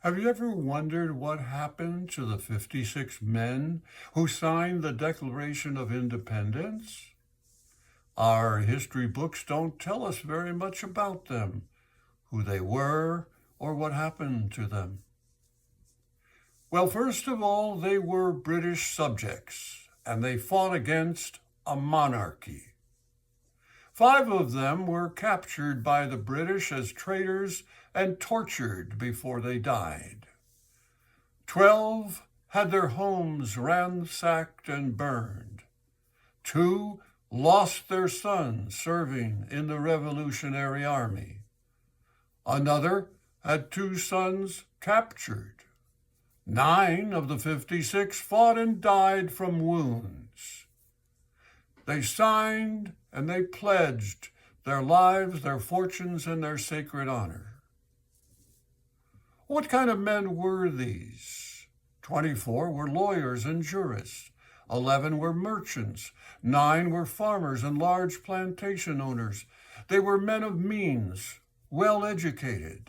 Have you ever wondered what happened to the 56 men who signed the Declaration of Independence? Our history books don't tell us very much about them, who they were, or what happened to them. Well, first of all, they were British subjects, and they fought against a monarchy. 5 of them were captured by the British as traitors and tortured before they died. 12 had their homes ransacked and burned. 2 lost their sons serving in the Revolutionary Army. Another had 2 sons captured. 9 of the 56 fought and died from wounds. They signed and they pledged their lives, their fortunes, and their sacred honor. What kind of men were these? 24 were lawyers and jurists. 11 were merchants. 9 were farmers and large plantation owners. They were men of means, well educated.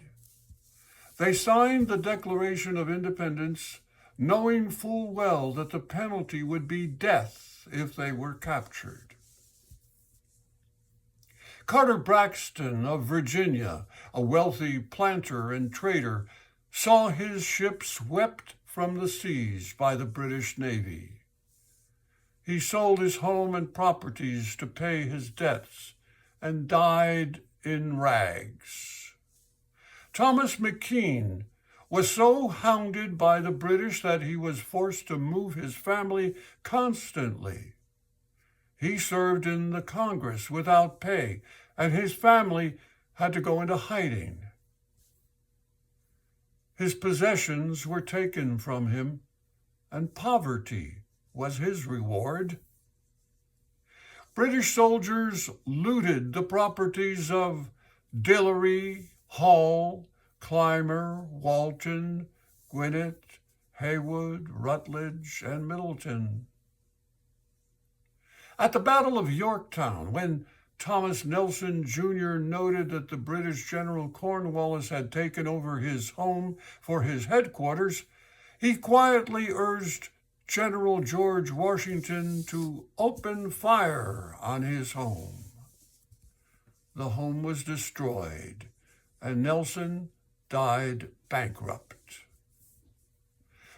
They signed the Declaration of Independence knowing full well that the penalty would be death if they were captured. Carter Braxton of Virginia, a wealthy planter and trader, saw his ship swept from the seas by the British Navy. He sold his home and properties to pay his debts and died in rags. Thomas McKean was so hounded by the British that he was forced to move his family constantly. He served in the Congress without pay, and his family had to go into hiding. His possessions were taken from him, and poverty was his reward. British soldiers looted the properties of Dillery, Hall, Clymer, Walton, Gwinnett, Haywood, Rutledge, and Middleton. At the Battle of Yorktown, when Thomas Nelson Jr. noted that the British General Cornwallis had taken over his home for his headquarters, he quietly urged General George Washington to open fire on his home. The home was destroyed, and Nelson died bankrupt.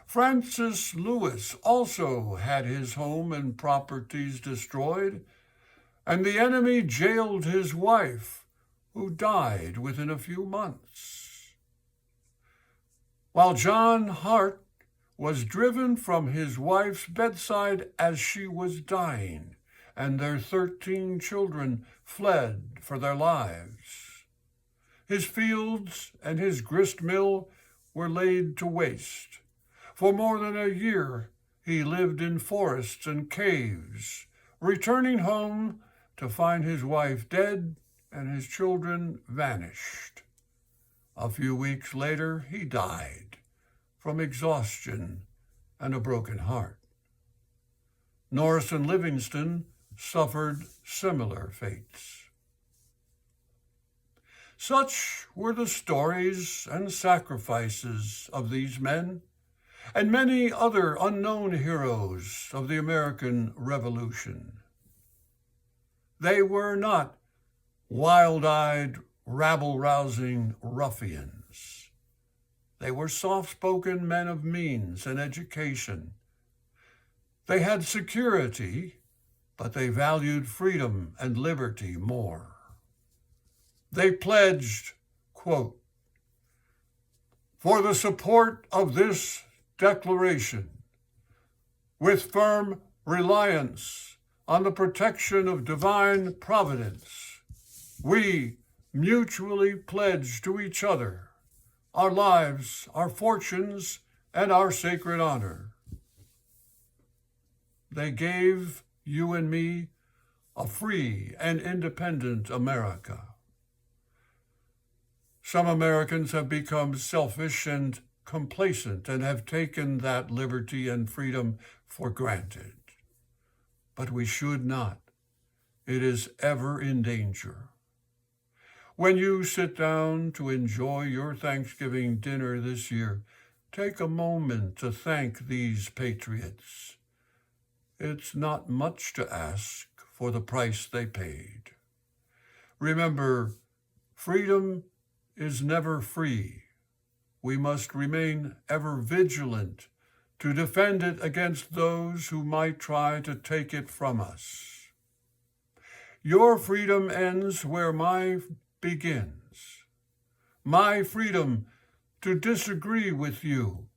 Francis Lewis also had his home and properties destroyed, and the enemy jailed his wife, who died within a few months. While John Hart was driven from his wife's bedside as she was dying, and their 13 children fled for their lives. His fields and his grist mill were laid to waste. For more than a year, he lived in forests and caves, returning home to find his wife dead and his children vanished. A few weeks later, he died from exhaustion and a broken heart. Norris and Livingston suffered similar fates. Such were the stories and sacrifices of these men and many other unknown heroes of the American Revolution. They were not wild-eyed, rabble-rousing ruffians. They were soft-spoken men of means and education. They had security, but they valued freedom and liberty more. They pledged, quote, "For the support of this declaration, with firm reliance on the protection of divine providence, we mutually pledge to each other our lives, our fortunes, and our sacred honor." They gave you and me a free and independent America. Some Americans have become selfish and complacent and have taken that liberty and freedom for granted. But we should not. It is ever in danger. When you sit down to enjoy your Thanksgiving dinner this year, take a moment to thank these patriots. It's not much to ask for the price they paid. Remember, freedom is never free. We must remain ever vigilant to defend it against those who might try to take it from us. Your freedom ends where mine begins. My freedom to disagree with you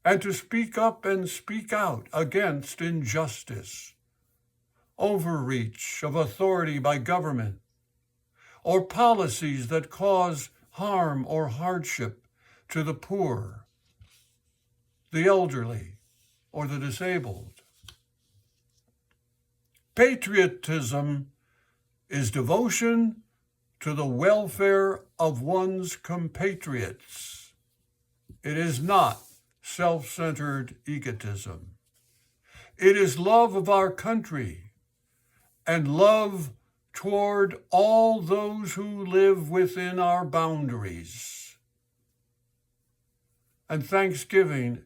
and to speak up and speak out against injustice, overreach of authority by government, or policies that cause harm or hardship to the poor, the elderly, or the disabled. Patriotism is devotion to the welfare of one's compatriots. It is not self-centered egotism. It is love of our country and love toward all those who live within our boundaries. And Thanksgiving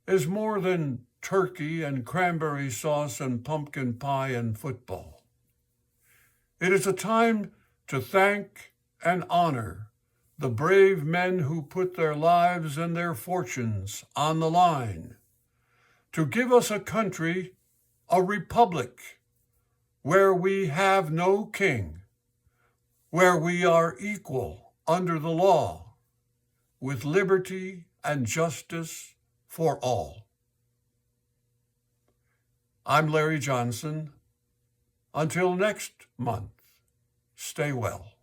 is more than turkey and cranberry sauce and pumpkin pie and football. It is a time to thank and honor the brave men who put their lives and their fortunes on the line to give us a country, a republic, where we have no king, where we are equal under the law, with liberty and justice for all. I'm Larry Johnson. Until next month, stay well.